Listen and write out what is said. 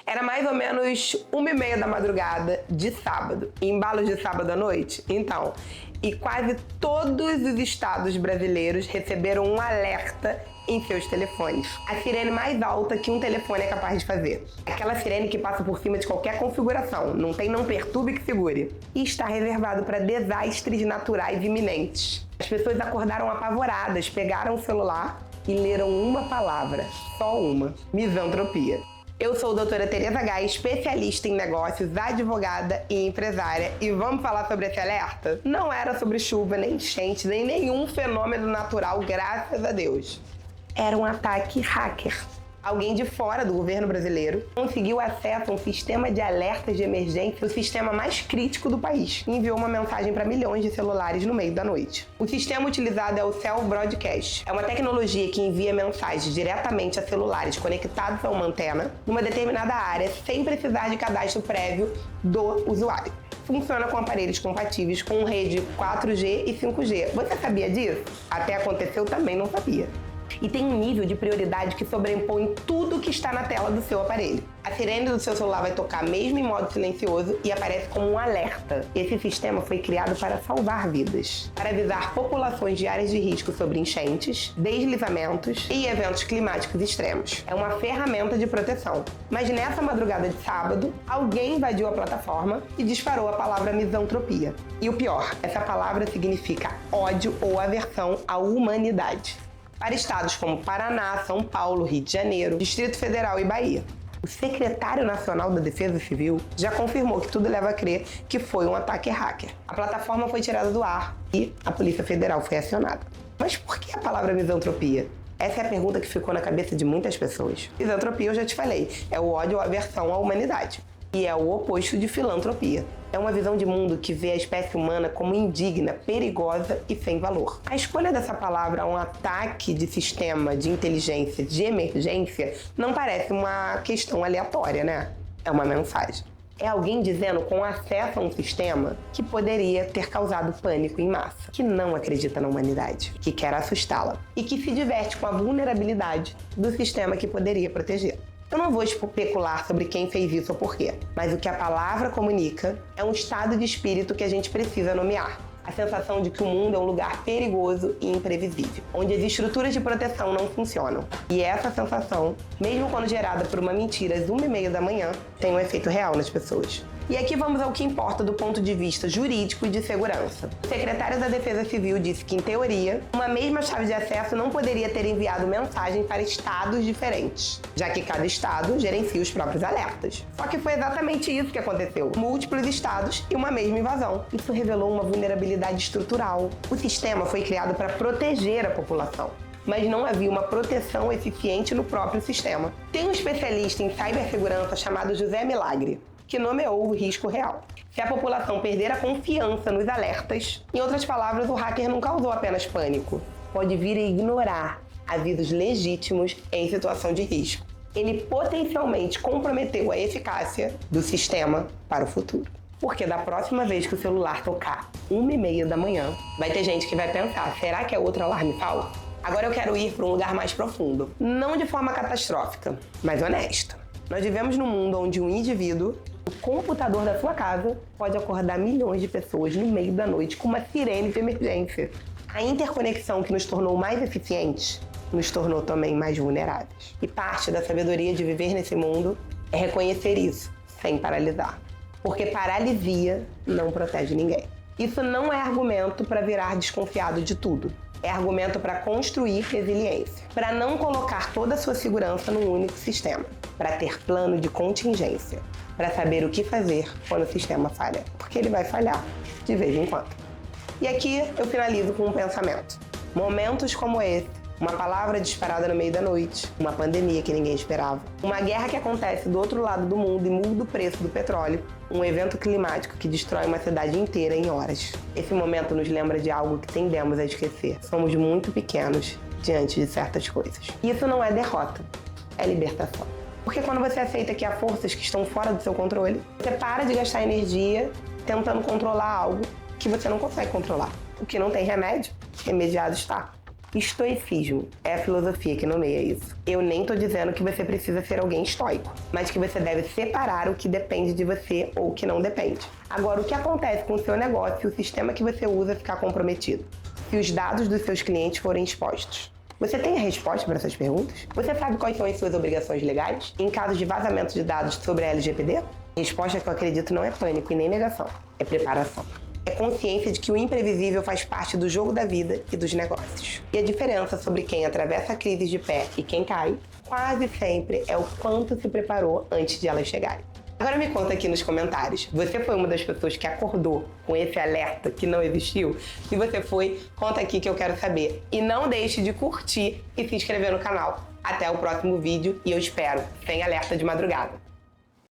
Era mais ou menos 1h30 da madrugada de sábado. Embalos de sábado à noite? Então, e quase todos os estados brasileiros receberam um alerta em seus telefones. A sirene mais alta que um telefone é capaz de fazer. Aquela sirene que passa por cima de qualquer configuração. Não tem não perturbe que segure. E está reservado para desastres naturais iminentes. As pessoas acordaram apavoradas, pegaram o celular e leram uma palavra, só uma: misantropia. Eu sou a doutora Tereza Gai, especialista em negócios, advogada e empresária. E vamos falar sobre esse alerta? Não era sobre chuva, nem enchente, nem nenhum fenômeno natural, graças a Deus. Era um ataque hacker. Alguém de fora do governo brasileiro conseguiu acesso a um sistema de alertas de emergência, o sistema mais crítico do país, e enviou uma mensagem para milhões de celulares no meio da noite. O sistema utilizado é o Cell Broadcast. É uma tecnologia que envia mensagens diretamente a celulares conectados a uma antena numa determinada área, sem precisar de cadastro prévio do usuário. Funciona com aparelhos compatíveis com rede 4G e 5G. Você sabia disso? Até aconteceu, também não sabia. E tem um nível de prioridade que sobrepõe tudo que está na tela do seu aparelho. A sirene do seu celular vai tocar mesmo em modo silencioso e aparece como um alerta. Esse sistema foi criado para salvar vidas, para avisar populações de áreas de risco sobre enchentes, deslizamentos e eventos climáticos extremos. É uma ferramenta de proteção. Mas nessa madrugada de sábado, alguém invadiu a plataforma e disparou a palavra misantropia. E o pior, essa palavra significa ódio ou aversão à humanidade. Para estados como Paraná, São Paulo, Rio de Janeiro, Distrito Federal e Bahia. O secretário nacional da Defesa Civil já confirmou que tudo leva a crer que foi um ataque hacker. A plataforma foi tirada do ar e a Polícia Federal foi acionada. Mas por que a palavra misantropia? Essa é a pergunta que ficou na cabeça de muitas pessoas. Misantropia, eu já te falei, é o ódio ou aversão à humanidade. E é o oposto de filantropia. É uma visão de mundo que vê a espécie humana como indigna, perigosa e sem valor. A escolha dessa palavra a um ataque de sistema de inteligência de emergência não parece uma questão aleatória, né? É uma mensagem. É alguém dizendo com acesso a um sistema que poderia ter causado pânico em massa, que não acredita na humanidade, que quer assustá-la e que se diverte com a vulnerabilidade do sistema que poderia protegê-la. Eu não vou especular sobre quem fez isso ou por quê, mas o que a palavra comunica é um estado de espírito que a gente precisa nomear. A sensação de que o mundo é um lugar perigoso e imprevisível, onde as estruturas de proteção não funcionam. E essa sensação, mesmo quando gerada por uma mentira às 1h30 da manhã, tem um efeito real nas pessoas. E aqui vamos ao que importa do ponto de vista jurídico e de segurança. O secretário da Defesa Civil disse que, em teoria, uma mesma chave de acesso não poderia ter enviado mensagem para estados diferentes, já que cada estado gerencia os próprios alertas. Só que foi exatamente isso que aconteceu. Múltiplos estados e uma mesma invasão. Isso revelou uma vulnerabilidade estrutural. O sistema foi criado para proteger a população, mas não havia uma proteção eficiente no próprio sistema. Tem um especialista em cibersegurança chamado José Milagre, que nomeou o risco real. Se a população perder a confiança nos alertas, em outras palavras, o hacker não causou apenas pânico, pode vir a ignorar avisos legítimos em situação de risco. Ele potencialmente comprometeu a eficácia do sistema para o futuro. Porque da próxima vez que o celular tocar 1h30 da manhã, vai ter gente que vai pensar, será que é outro alarme falso? Agora eu quero ir para um lugar mais profundo. Não de forma catastrófica, mas honesta. Nós vivemos num mundo onde um indivíduo, o computador da sua casa, pode acordar milhões de pessoas no meio da noite com uma sirene de emergência. A interconexão que nos tornou mais eficientes nos tornou também mais vulneráveis. E parte da sabedoria de viver nesse mundo é reconhecer isso, sem paralisar. Porque paralisia não protege ninguém. Isso não é argumento para virar desconfiado de tudo. É argumento para construir resiliência, para não colocar toda a sua segurança num único sistema, para ter plano de contingência, para saber o que fazer quando o sistema falha, porque ele vai falhar de vez em quando. E aqui eu finalizo com um pensamento. Momentos como esse, uma palavra disparada no meio da noite, uma pandemia que ninguém esperava, uma guerra que acontece do outro lado do mundo e muda o preço do petróleo, um evento climático que destrói uma cidade inteira em horas. Esse momento nos lembra de algo que tendemos a esquecer. Somos muito pequenos diante de certas coisas. Isso não é derrota, é libertação. Porque quando você aceita que há forças que estão fora do seu controle, você para de gastar energia tentando controlar algo que você não consegue controlar. O que não tem remédio, remediado está. Estoicismo é a filosofia que nomeia isso. Eu nem tô dizendo que você precisa ser alguém estoico, mas que você deve separar o que depende de você ou o que não depende. Agora, o que acontece com o seu negócio se o sistema que você usa ficar comprometido? Se os dados dos seus clientes forem expostos? Você tem a resposta para essas perguntas? Você sabe quais são as suas obrigações legais em caso de vazamento de dados sobre a LGPD? A resposta que eu acredito não é pânico e nem negação, é preparação. É consciência de que o imprevisível faz parte do jogo da vida e dos negócios. E a diferença sobre quem atravessa a crise de pé e quem cai, quase sempre é o quanto se preparou antes de elas chegarem. Agora me conta aqui nos comentários, você foi uma das pessoas que acordou com esse alerta que não existiu? Se você foi, conta aqui que eu quero saber. E não deixe de curtir e se inscrever no canal. Até o próximo vídeo e eu espero, sem alerta de madrugada.